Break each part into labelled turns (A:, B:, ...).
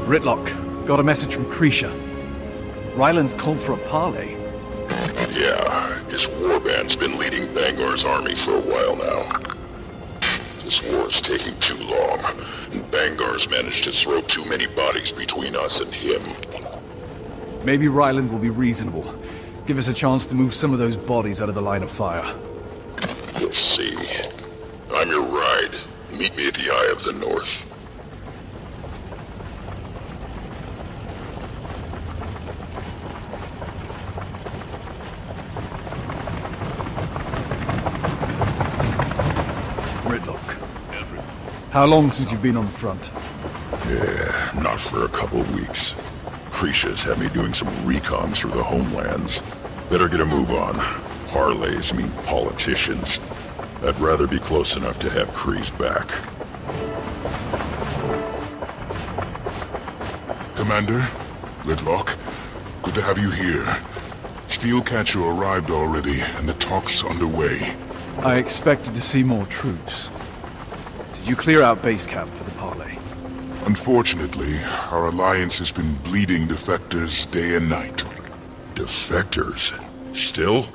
A: Ritlock, got a message from Krisha. Ryland's called for a parley.
B: Yeah, his warband's been leading Bangar's army for a while now. This war's taking too long, and Bangar's managed to throw too many bodies between us and him.
A: Maybe Ryland will be reasonable. Give us a chance to move some of those bodies out of the line of fire.
B: You'll see. I'm your ride. Meet me at the Eye of the North.
A: How long since you've been on the front?
B: Yeah, not for a couple of weeks. Krisha's had me doing some recon through the homelands. Better get a move on. Parleys mean politicians. I'd rather be close enough to have Kree's back.
C: Commander, Ritlock, good to have you here. Steelcatcher arrived already, and the talk's underway.
A: I expected to see more troops. Did you clear out base camp for the parley?
C: Unfortunately, our alliance has been bleeding defectors day and night.
B: Defectors? Still?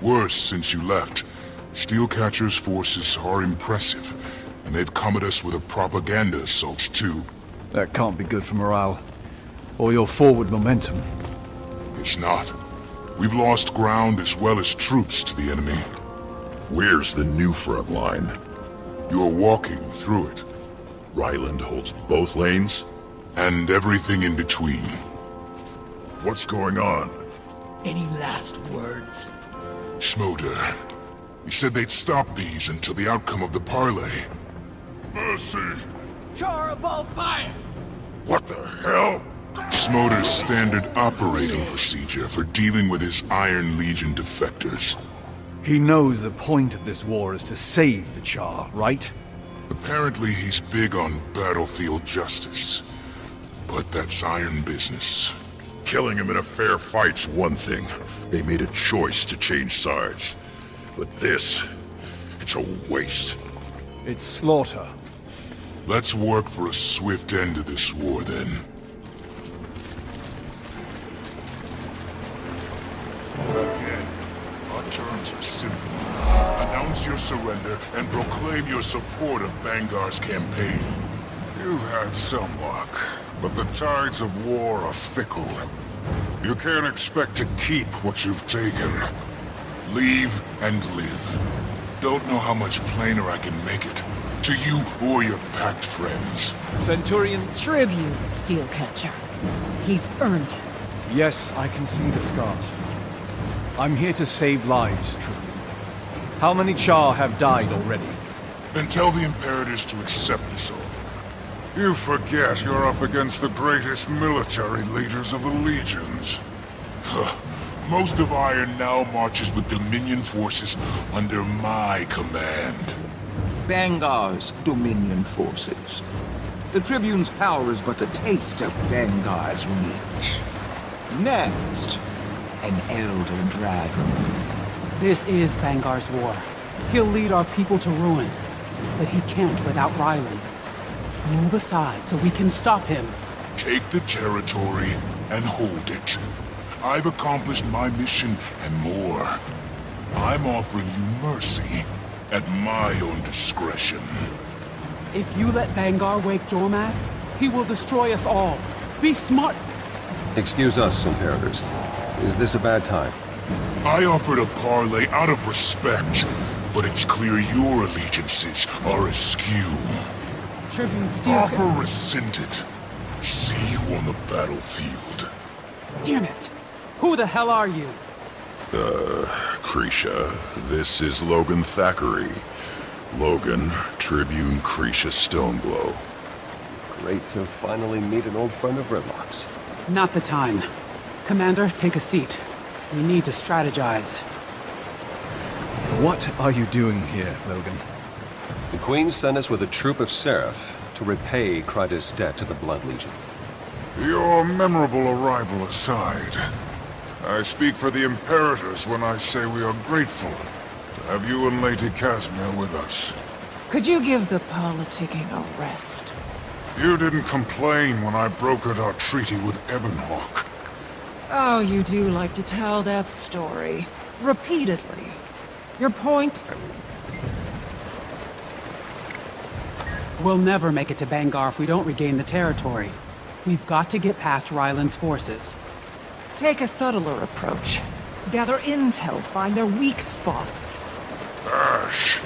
C: Worse since you left. Steelcatcher's forces are impressive, and they've come at us with a propaganda assault too.
A: That can't be good for morale, or your forward momentum.
C: It's not. We've lost ground as well as troops to the enemy.
B: Where's the new front line?
C: You're walking through it.
B: Ryland holds both lanes?
C: And everything in between.
B: What's going on?
D: Any last words?
C: Schmoder. He said they'd stop these until the outcome of the parley. Mercy!
D: Char above fire!
B: What the hell?
C: Schmoder's standard operating procedure for dealing with his Iron Legion defectors.
A: He knows the point of this war is to save the Char, right?
C: Apparently he's big on battlefield justice. But that's iron business.
B: Killing him in a fair fight's one thing. They made a choice to change sides. But this, it's a waste.
A: It's slaughter.
C: Let's work for a swift end to this war, then. Again, our terms are simple. Announce your surrender and proclaim your support of Bangar's campaign.
E: You've had some luck, but the tides of war are fickle. You can't expect to keep what you've taken.
C: Leave and live. Don't know how much plainer I can make it. To you or your packed friends.
A: Centurion?
F: Tribune, Steelcatcher. He's earned it.
A: Yes, I can see the scars. I'm here to save lives, Tribune. How many Char have died already?
C: Then tell the Imperators to accept this offer.
E: You forget you're up against the greatest military leaders of the legions.
C: Most of Iron now marches with Dominion forces under my command.
G: Bangar's Dominion forces. The Tribune's power is but a taste of Bangar's reach. Next, an Elder Dragon.
H: This is Bangar's war. He'll lead our people to ruin, but he can't without Ryland. Move aside so we can stop him.
C: Take the territory and hold it. I've accomplished my mission and more. I'm offering you mercy at my own discretion.
H: If you let Bangar wake Jormak, he will destroy us all. Be smart.
I: Excuse us, Imperators. Is this a bad time?
C: I offered a parley out of respect, but it's clear your allegiances are askew.
H: Tribune Steel...
C: Offer rescinded. See you on the battlefield.
H: Damn it! Who the hell are you?
B: Krisha, this is Logan Thackeray. Logan, Tribune Krisha Stoneglow.
I: Great to finally meet an old friend of Ritlock's.
H: Not the time. Commander, take a seat. We need to strategize.
A: What are you doing here, Logan?
I: The Queen sent us with a troop of Seraph to repay Kryda's debt to the Blood Legion.
E: Your memorable arrival aside, I speak for the Imperators when I say we are grateful to have you and Lady Casimir with us.
F: Could you give the politicking a rest?
E: You didn't complain when I brokered our treaty with Ebonhawk.
F: Oh, you do like to tell that story. Repeatedly. Your point?
H: We'll never make it to Bangar if we don't regain the territory. We've got to get past Ryland's forces.
F: Take a subtler approach. Gather intel, find their weak spots.
E: Ash,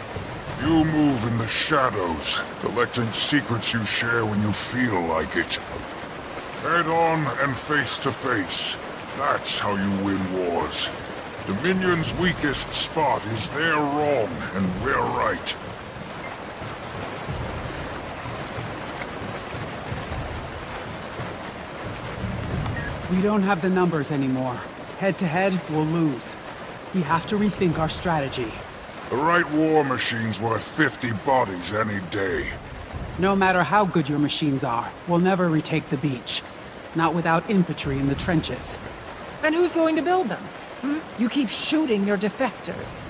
E: you move in the shadows, collecting secrets you share when you feel like it. Head on and face to face. That's how you win wars. Dominion's weakest spot is they're wrong and we're right.
H: We don't have the numbers anymore. Head to head, we'll lose. We have to rethink our strategy.
E: The right war machine's worth 50 bodies any day.
H: No matter how good your machines are, we'll never retake the beach. Not without infantry in the trenches.
F: And who's going to build them? You keep shooting your defectors.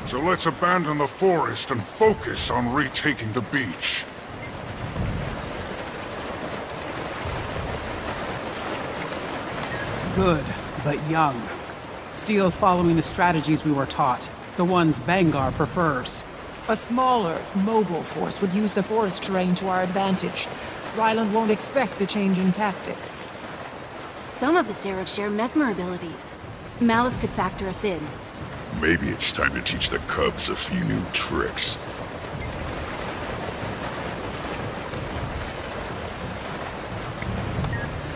E: So let's abandon the forest and focus on retaking the beach.
H: Good, but young. Steele's following the strategies we were taught. The ones Bangar prefers.
F: A smaller, mobile force would use the forest terrain to our advantage. Ryland won't expect the change in tactics.
J: Some of the Seraph share mesmer abilities. Malice could factor us in.
B: Maybe it's time to teach the Cubs a few new tricks.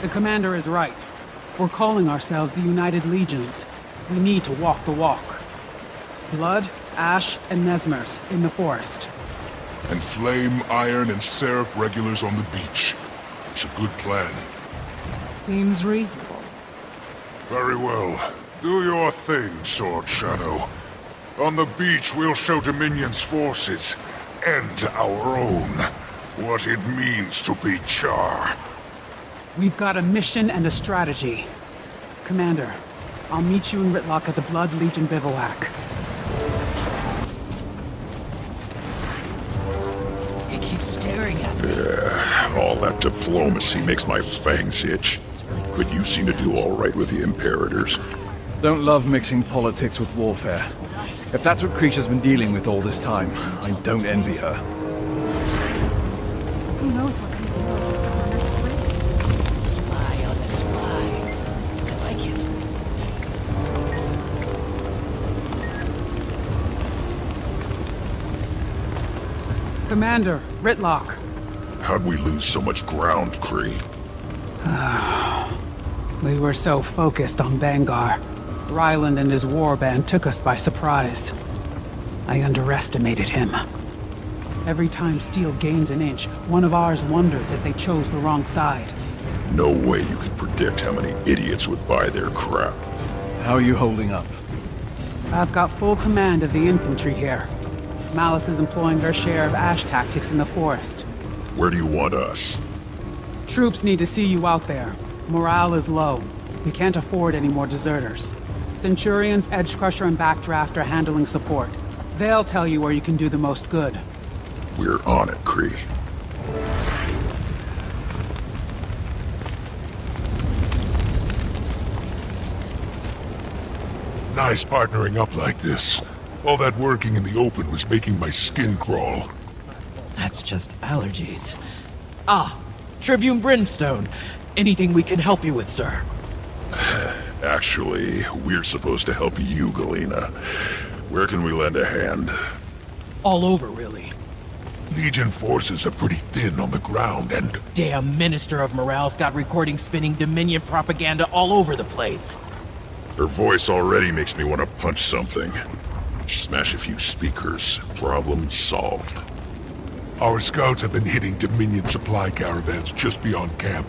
H: The commander is right. We're calling ourselves the United Legions. We need to walk the walk. Blood, ash, and mesmers in the forest.
C: And flame, iron, and seraph regulars on the beach. It's a good plan.
F: Seems reasonable.
E: Very well. Do your thing, Sword Shadow. On the beach, we'll show Dominion's forces, and our own, what it means to be Char.
H: We've got a mission and a strategy. Commander, I'll meet you in Ritlock at the Blood Legion bivouac.
D: He keeps staring at me.
B: Yeah, all that diplomacy makes my fangs itch. But you seem to do all right with the Imperators.
A: Don't love mixing politics with warfare. If that's what Creature's been dealing with all this time, I don't envy her.
J: Who knows what kind of war he's calling us already?
D: Spy on the spy. I like it.
H: Commander, Ritlock.
B: How'd we lose so much ground, Kree?
H: We were so focused on Bangar. Ryland and his warband took us by surprise. I underestimated him. Every time Steele gains an inch, one of ours wonders if they chose the wrong side.
B: No way you could predict how many idiots would buy their crap.
A: How are you holding up?
H: I've got full command of the infantry here. Malice is employing their share of ash tactics in the forest.
B: Where do you want us?
H: Troops need to see you out there. Morale is low. We can't afford any more deserters. Centurions, Edgecrusher, and Backdraft are handling support. They'll tell you where you can do the most good.
B: We're on it, Kree.
C: Nice partnering up like this. All that working in the open was making my skin crawl.
D: That's just allergies. Ah, Tribune Brimstone. Anything we can help you with, sir?
B: Actually, we're supposed to help you, Galena. Where can we lend a hand?
D: All over, really.
C: Legion forces are pretty thin on the ground, and
D: Damn Minister of Morale's got recordings spinning Dominion propaganda all over the place.
B: Her voice already makes me want to punch something. Smash a few speakers. Problem solved.
C: our scouts have been hitting Dominion supply caravans just beyond camp.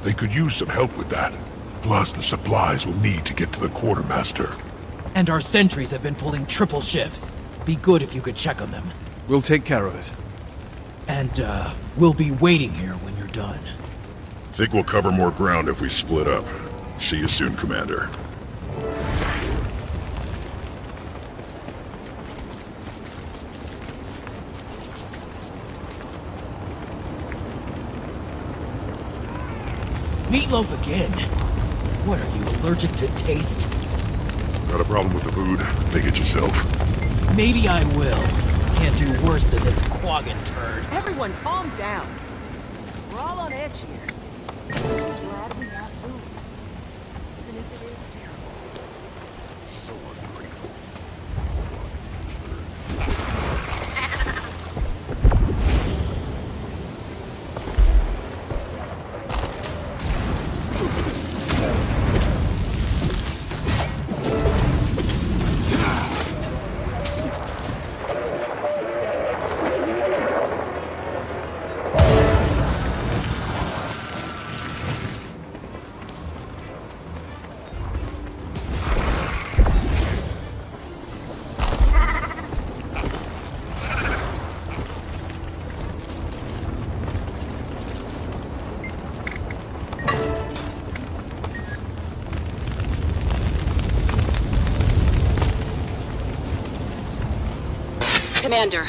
C: They could use some help with that. Plus the supplies we'll need to get to the quartermaster.
D: And our sentries have been pulling triple shifts. Be good if you could check on them.
A: We'll take care of it.
D: And, we'll be waiting here when you're done.
B: Think we'll cover more ground if we split up. See you soon, Commander.
D: Meatloaf again? What are you, allergic to taste?
B: Got a problem with the food? Make it yourself.
D: Maybe I will. Can't do worse than this quaggan turd.
F: Everyone calm down. We're all on edge here. Glad we got food. Even if it is terrible.
J: Commander,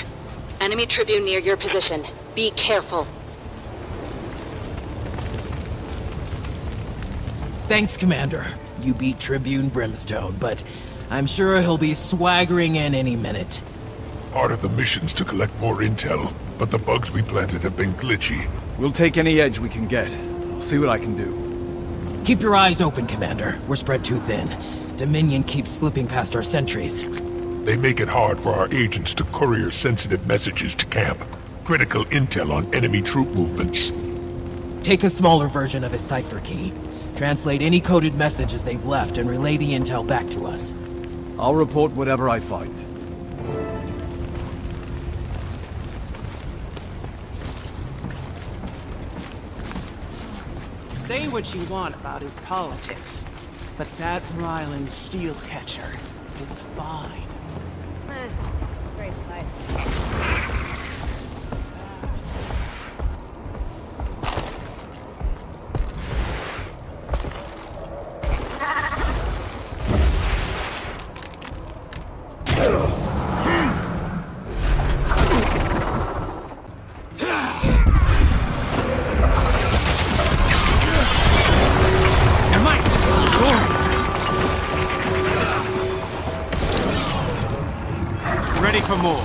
J: enemy Tribune near your position. Be careful.
D: Thanks, Commander. You beat Tribune Brimstone, but I'm sure he'll be swaggering in any minute.
B: Part of the mission's to collect more intel, but the bugs we planted have been glitchy.
A: We'll take any edge we can get. I'll see what I can do.
D: Keep your eyes open, Commander. We're spread too thin. Dominion keeps slipping past our sentries.
B: They make it hard for our agents to courier sensitive messages to camp. Critical intel on enemy troop movements.
D: Take a smaller version of his cipher key. Translate any coded messages they've left and relay the intel back to us.
A: I'll report whatever I find.
H: Say what you want about his politics, but that Ryland steel catcher, it's fine.
J: Great fight.
A: Ready for more.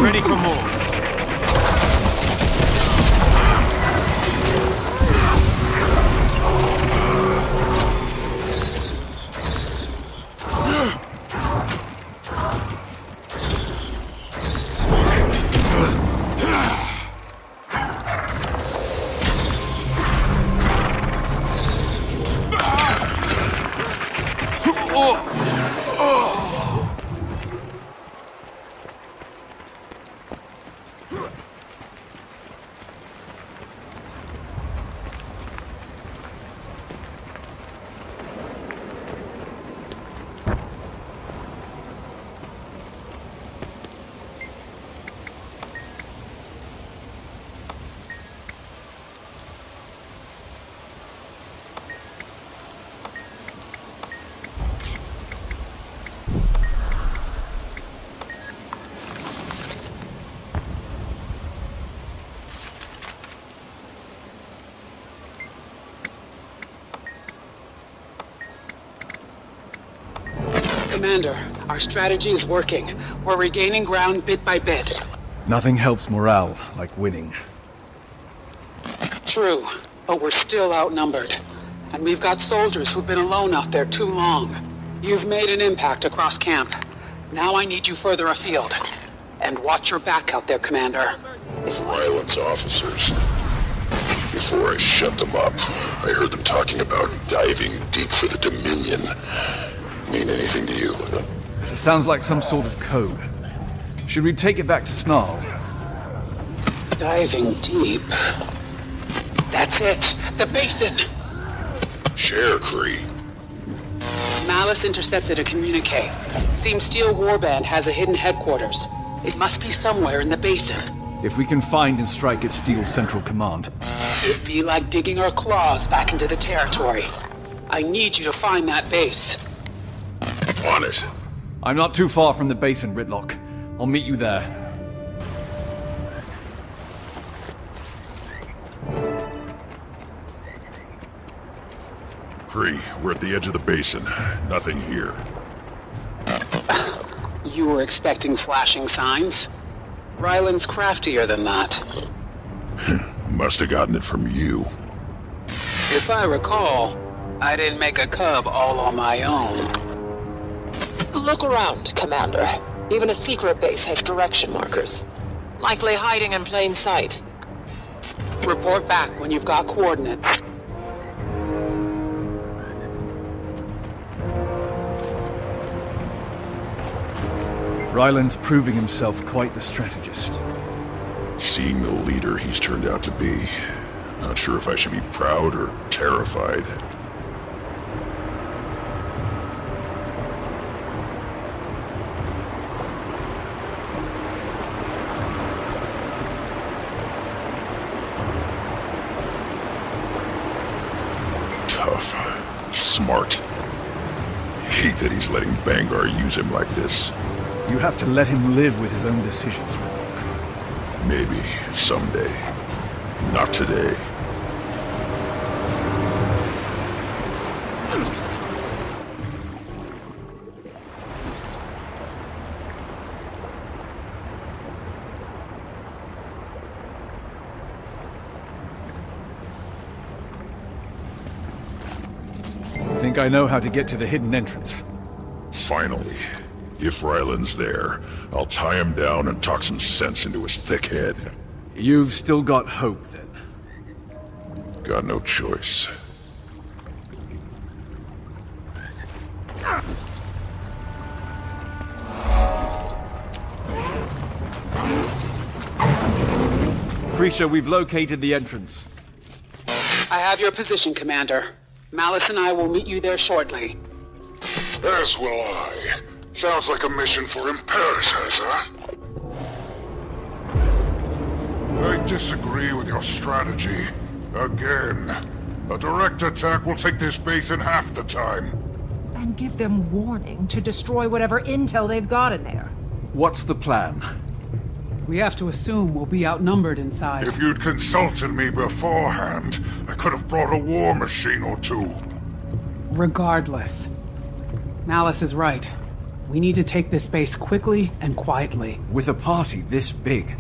A: Ready for more.
H: Commander, our strategy is working. We're regaining ground bit by bit.
A: Nothing helps morale like winning.
H: True, but we're still outnumbered. And we've got soldiers who've been alone out there too long. You've made an impact across camp. Now I need you further afield. And watch your back out there, Commander.
B: Ryland's officers. Before I shut them up, I heard them talking about diving deep for the Dominion. Mean anything to you?
A: It sounds like some sort of code. Should we take it back to Snarl?
H: Diving deep. That's it! The basin!
B: Share, Kree.
H: Malice intercepted a communique. Seems Steel Warband has a hidden headquarters. It must be somewhere in the basin.
A: If we can find and strike at Steel's central command.
H: It'd be like digging our claws back into the territory. I need you to find that base.
B: On it.
A: I'm not too far from the basin, Ritlock. I'll meet you there.
B: Kree, we're at the edge of the basin. Nothing here.
H: You were expecting flashing signs? Ryland's craftier than that.
B: Must have gotten it from you.
H: If I recall, I didn't make a cub all on my own.
F: Look around, Commander. Even a secret base has direction markers. Likely hiding in plain sight.
H: Report back when you've got coordinates.
A: Ryland's proving himself quite the strategist.
B: Seeing the leader he's turned out to be. Not sure if I should be proud or terrified. Tough. Smart. Hate that he's letting Bangar use him like this.
A: You have to let him live with his own decisions, Ritlock.
B: Maybe someday. Not today.
A: I think I know how to get to the hidden entrance.
B: Finally. If Ryland's there, I'll tie him down and talk some sense into his thick head.
A: You've still got hope, then?
B: Got no choice.
A: Creature, we've located the entrance.
H: I have your position, Commander. Malice and I will meet you there shortly.
E: As will I. Sounds like a mission for imperators, huh? I disagree with your strategy. Again. A direct attack will take this base in half the time.
F: And give them warning to destroy whatever intel they've got in there.
A: What's the plan?
H: We have to assume we'll be outnumbered inside.
E: If you'd consulted me beforehand, I could have brought a war machine or two.
H: Regardless. Malice is right. We need to take this base quickly and quietly.
A: With a party this big?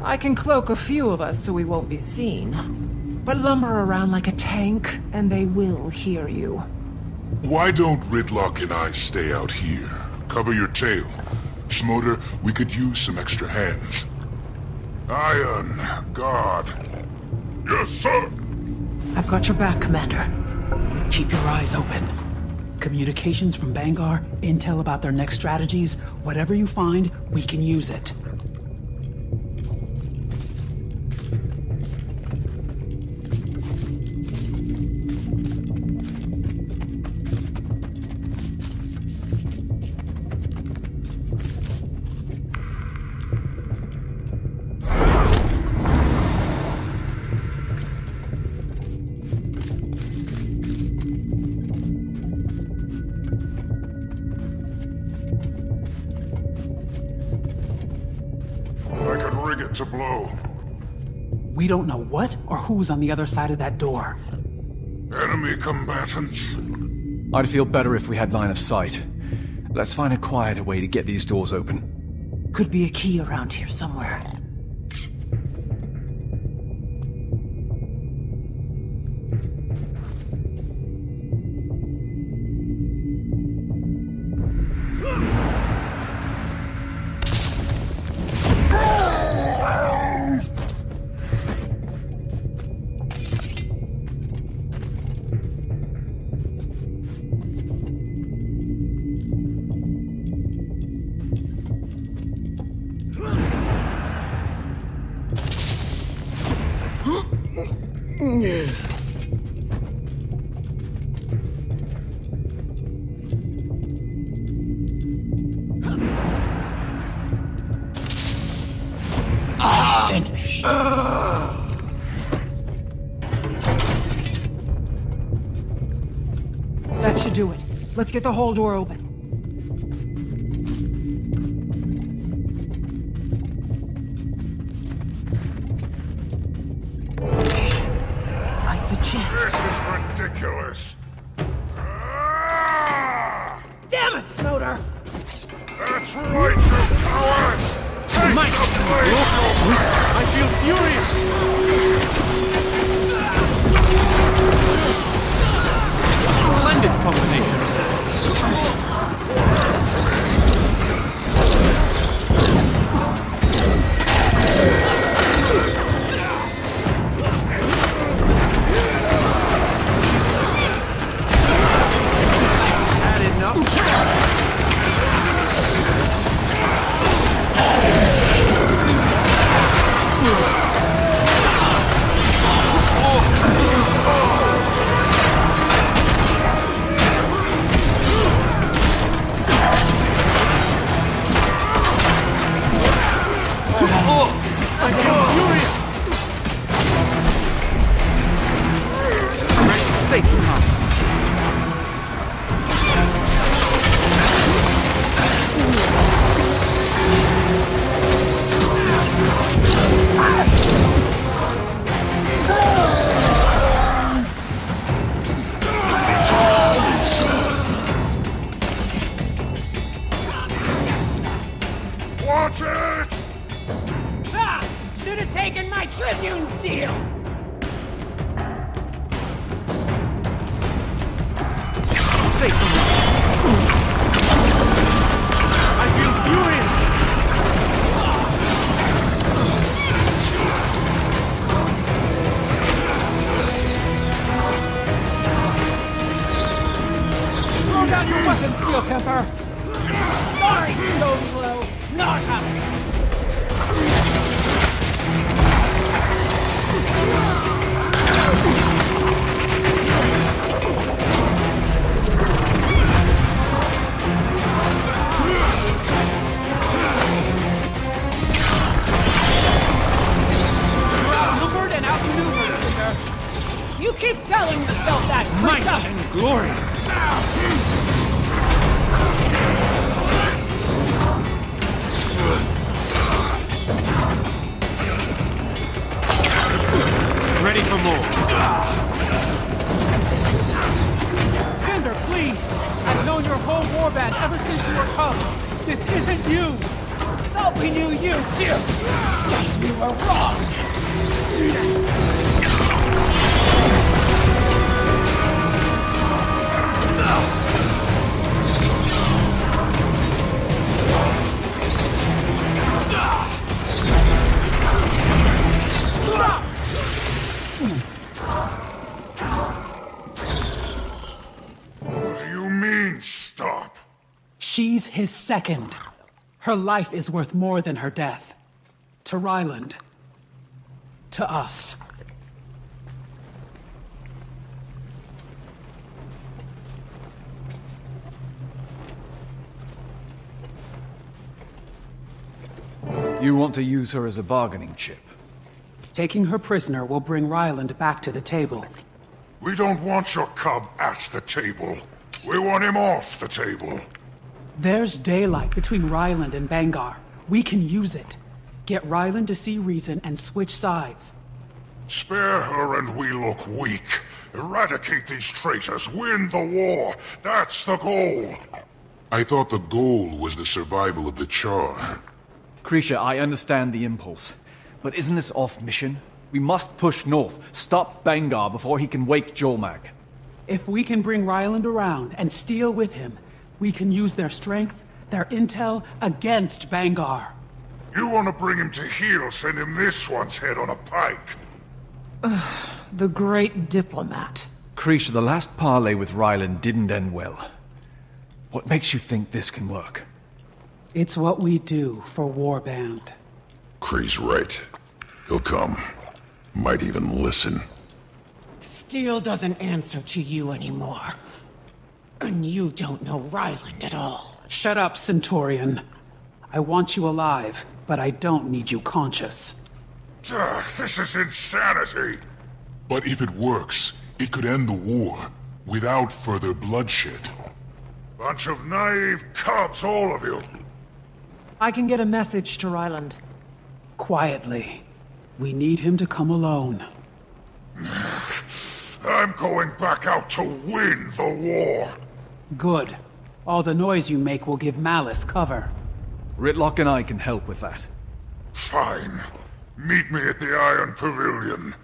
F: I can cloak a few of us so we won't be seen. But lumber around like a tank, and they will hear you.
C: Why don't Ritlock and I stay out here? Cover your tail. Schmoder, we could use some extra hands.
E: Iron God. Yes, sir!
F: I've got your back, Commander.
H: Keep your eyes open. Communications from Bangar, intel about their next strategies, whatever you find, we can use it.
E: To blow.
H: We don't know what or who's on the other side of that door.
E: Enemy combatants.
A: I'd feel better if we had line of sight. Let's find a quieter way to get these doors open.
F: Could be a key around here somewhere.
D: Finished.
F: That should do it. Let's get the whole door open. I suggest...
E: This is ridiculous!
F: Damn it, Snowder!
E: That's right, you cowards! Take
A: Mike!
E: the blade!
A: I feel furious! Splendid combination! Had enough? Safe from harm.
E: Watch it!
F: Ah! Should have taken my Tribune's deal!
A: Safe from harm. I feel furious!
F: Throw down your weapon, Steel Temper! Sorry, Stone Glow! Not happening! You're outnumbered and outmaneuvered, Cinder. You keep telling yourself that,
A: Might
F: Krita!
A: and glory! Ready for more.
F: Cinder, please! I've known your whole warband ever since you were cubs. This isn't you! Thought we knew you, too! Guess we were wrong!
E: What do you mean, stop?
H: She's his second. Her life is worth more than her death. To Ryland. To us.
A: You want to use her as a bargaining chip?
H: Taking her prisoner will bring Ryland back to the table.
E: We don't want your cub at the table. We want him off the table.
H: There's daylight between Ryland and Bangar. We can use it. Get Ryland to see reason and switch sides.
E: Spare her and we look weak. Eradicate these traitors, win the war. That's the goal.
C: I thought the goal was the survival of the Char.
A: Krisha, I understand the impulse. But isn't this off mission? We must push north, stop Bangar before he can wake Jormag.
H: If we can bring Ryland around and steal with him, we can use their strength, their intel, against Bangar.
E: You want to bring him to heel, send him this one's head on a pike.
F: The great diplomat.
A: Krisha, the last parley with Ryland didn't end well. What makes you think this can work?
H: It's what we do for Warband.
B: Kree's right. He'll come. Might even listen.
K: Steel doesn't answer to you anymore. And you don't know Ryland at all.
H: Shut up, Centaurian. I want you alive, but I don't need you conscious.
E: This is insanity!
C: But if it works, it could end the war without further bloodshed.
E: Bunch of naive cubs, all of you!
K: I can get a message to Ryland.
H: Quietly. We need him to come alone.
E: I'm going back out to win the war!
H: Good. All the noise you make will give Malice cover.
A: Ritlock and I can help with that.
E: Fine. Meet me at the Iron Pavilion.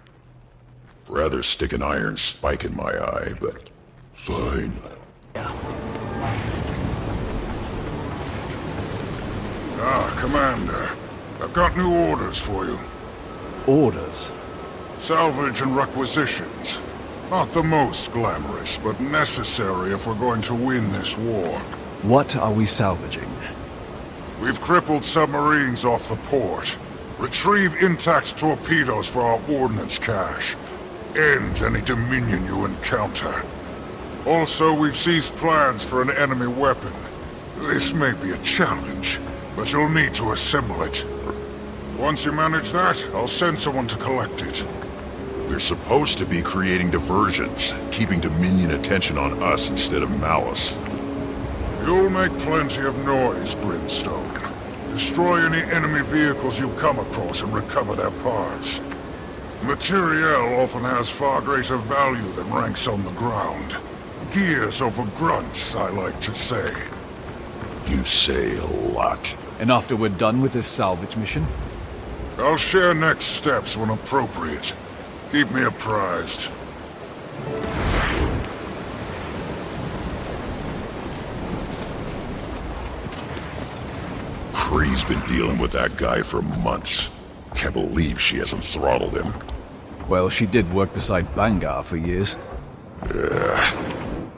B: Rather stick an iron spike in my eye, but fine.
E: Commander. I've got new orders for you.
A: Orders?
E: Salvage and requisitions. Not the most glamorous, but necessary if we're going to win this war.
A: What are we salvaging?
E: We've crippled submarines off the port. Retrieve intact torpedoes for our ordnance cache. End any Dominion you encounter. Also, we've seized plans for an enemy weapon. This may be a challenge, but you'll need to assemble it. Once you manage that, I'll send someone to collect it.
B: We're supposed to be creating diversions, keeping Dominion attention on us instead of Malice.
E: You'll make plenty of noise, Brimstone. Destroy any enemy vehicles you come across and recover their parts. Materiel often has far greater value than ranks on the ground. Gears over grunts, I like to say.
B: You say a lot.
A: And after we're done with this salvage mission?
E: I'll share next steps when appropriate. Keep me apprised.
B: Kree's been dealing with that guy for months. Can't believe she hasn't throttled him.
A: Well, she did work beside Vanguard for years.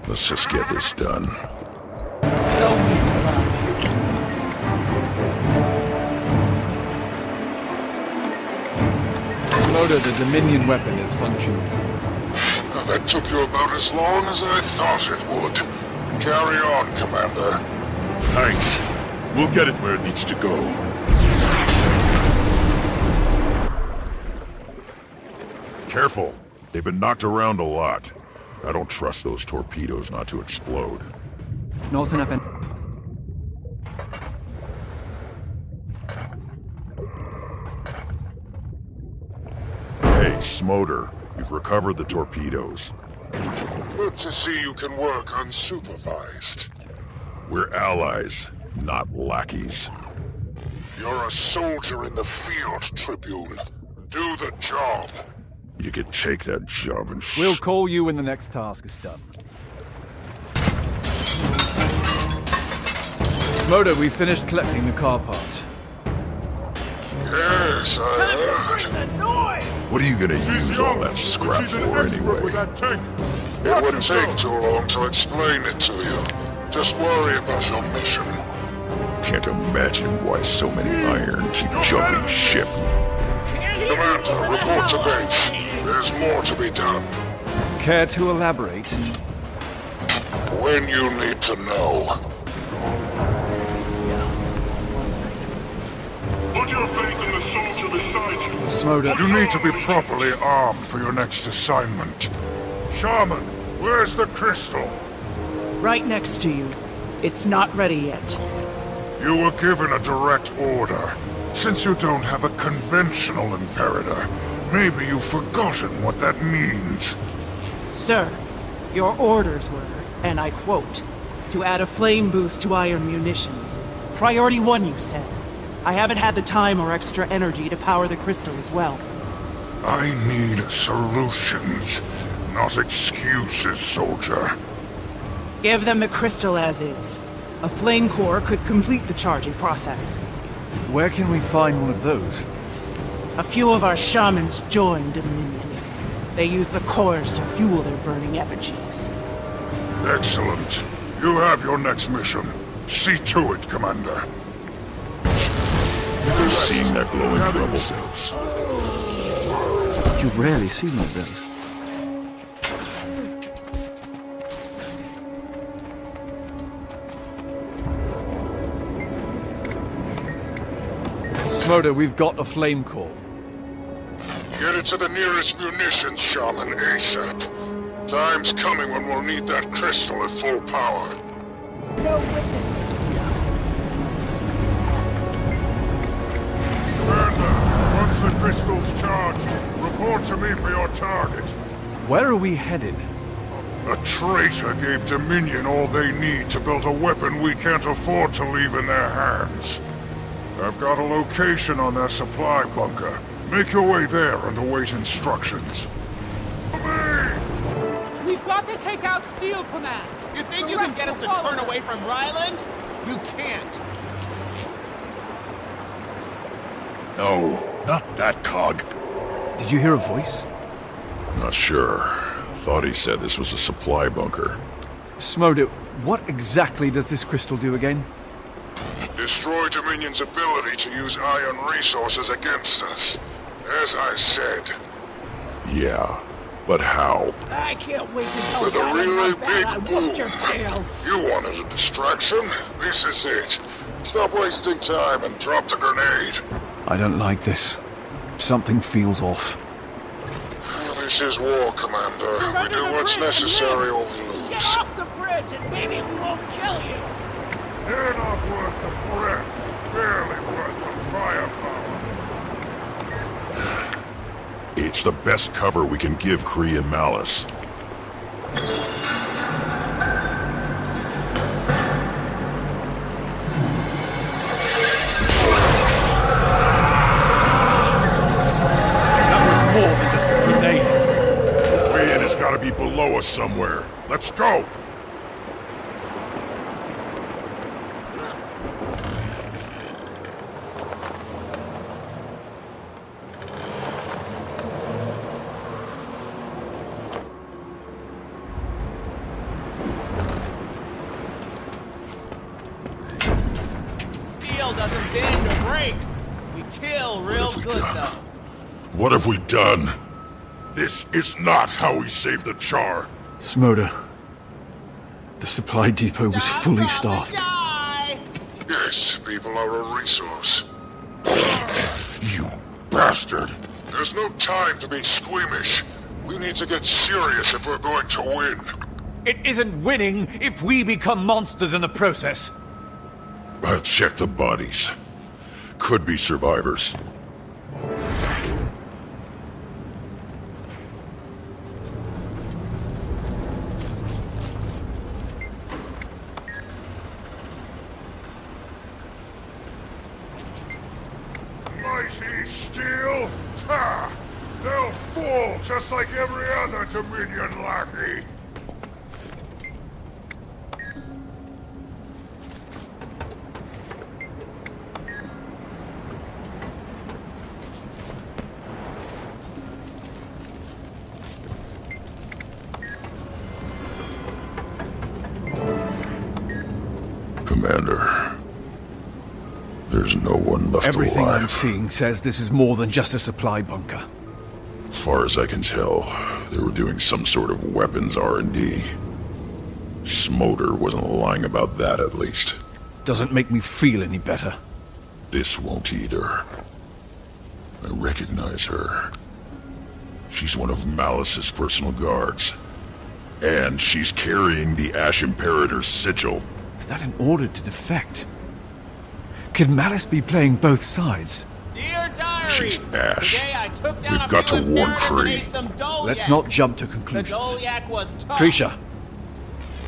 B: Let's just get this done.
A: Motor, the Dominion weapon is functional.
E: That took you about as long as I thought it would. Carry on, Commander.
B: Thanks. We'll get it where it needs to go. Careful. They've been knocked around a lot. I don't trust those torpedoes not to explode.
A: Not enough.
B: Hey, Smoter. You've recovered the torpedoes.
E: Good to see you can work unsupervised.
B: We're allies, not lackeys.
E: You're a soldier in the field, Tribune. Do the job.
B: You could take that job and
A: We'll call you when the next task is done. Smoder, we finished collecting the car parts.
E: Yes, I heard.
B: What are you gonna use all that scrap for anyway?
E: It wouldn't take too long to explain it to you. Just worry about your mission.
B: Can't imagine why so many iron keep jumping ship.
E: Commander, report to base. There's more to be done.
A: Care to elaborate?
E: When you need to know. Put your faith in the soldier beside you.
A: Smoder.
E: You need to be properly armed for your next assignment. Shaman, where's the crystal?
K: Right next to you. It's not ready yet.
E: You were given a direct order. Since you don't have a conventional imperator, maybe you've forgotten what that means.
K: Sir, your orders were, and I quote, to add a flame boost to iron munitions. Priority 1, you said. I haven't had the time or extra energy to power the crystal as well.
E: I need solutions, not excuses, soldier.
K: Give them the crystal as is. A flame core could complete the charging process.
A: Where can we find one of those?
K: A few of our shamans joined Dominion. They use the cores to fuel their burning effigies.
E: Excellent. You have your next mission. See to it, Commander.
B: You're seeing that glowing rubble.
A: You rarely see one of those. Smolder, we've got a flame core.
E: Get it to the nearest munitions shaman ASAP. Time's coming when we'll need that crystal at full power.
F: No witnesses.
E: Commander, once the crystal's charged, report to me for your target.
A: Where are we headed?
E: A traitor gave Dominion all they need to build a weapon we can't afford to leave in their hands. I've got a location on their supply bunker. Make your way there and await instructions.
F: We've got to take out Steel Command.
K: You think you can get us to turn away from Ryland? You can't.
B: No, not that cog.
A: Did you hear a voice?
B: Not sure. Thought he said this was a supply bunker.
A: Smolder, what exactly does this crystal do again?
E: Destroy Dominion's ability to use iron resources against us. As I said.
B: Yeah, but how?
F: I can't wait to tell
E: With a
F: Ryland
E: really
F: how bad I
E: big
F: whooped your
E: boom.
F: tails.
E: You wanted a distraction? This is it. Stop wasting time and drop the grenade.
A: I don't like this. Something feels off.
E: This is war, Commander. We do what's necessary or we lose.
F: Get off the bridge and maybe we won't kill you.
E: They're not worth the breath. Barely worth the firepower.
B: It's the best cover we can give Kree and Malice.
A: That was more than just a grenade.
B: The way in has got to be below us somewhere. Let's go!
K: Steel doesn't bend or break. We kill real good, though.
B: What have we done? This is not how we save the Char.
A: Smolder, the supply depot was fully staffed.
E: Yes, people are a resource.
B: You bastard!
E: There's no time to be squeamish. We need to get serious if we're going to win.
A: It isn't winning if we become monsters in the process.
B: I'll check the bodies. Could be survivors.
E: Mighty Steel? Ha! They'll fall just like every other Dominion lackey.
B: Commander, there's no one left
A: Everything
B: alive.
A: I'm seeing says this is more than just a supply bunker.
B: As far as I can tell, they were doing some sort of weapons R&D. Smolder wasn't lying about that, at least.
A: Doesn't make me feel any better.
B: This won't either. I recognize her. She's one of Malice's personal guards. And she's carrying the Ash Imperator's sigil.
A: Is that an order to defect? Could Malice be playing both sides?
K: Dear Diary,
B: She's Ash.
K: today I took down
B: We've
K: a
B: got
K: few
B: to warn
K: Imperators and
B: Kree.
K: ate some Dolyak.
A: Let's not jump to
K: The
A: conclusions.
K: Dolyak was tough.
A: Krisha,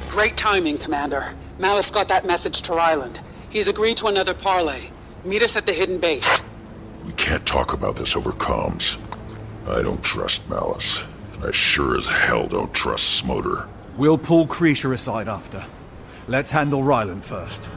H: Great timing, Commander. Malice got that message to Ryland. He's agreed to another parley. Meet us at the hidden base.
B: We can't talk about this over comms. I don't trust Malice. I sure as hell don't trust Smolder.
A: we'll pull Krisha aside after. Let's handle Ryland first.